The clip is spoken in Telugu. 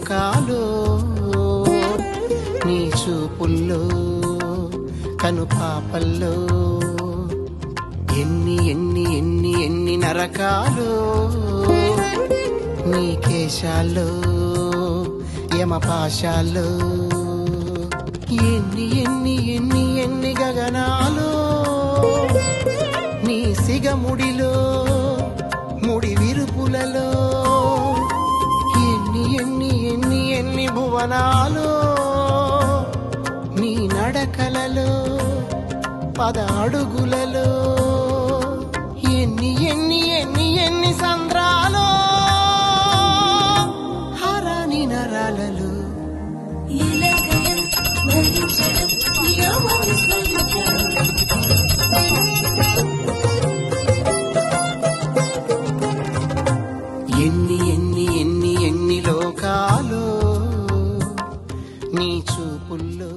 లోకాలో నీ చూపుల్లో కనుపాపల్లో ఎన్ని ఎన్ని ఎన్ని ఎన్ని నరకాలు నీ కేశాల్లో యమపాశాల్లో ఎన్ని ఎన్ని ఎన్ని ఎన్ని గగనాలు నీ సిగముడిలో ముడి విరుపులలో ఎన్ని ఎన్ని ఎన్ని ఎన్ని భువనాలు నీ నడకలలో పద అడుగులలో ఎన్ని ఎన్ని ఎన్ని ఎన్ని సంద్రాలు హరాని నరాలలో ఎన్ని ఎన్ని ఎన్ని ఎన్ని లోకాలు నీ చూపుల్లో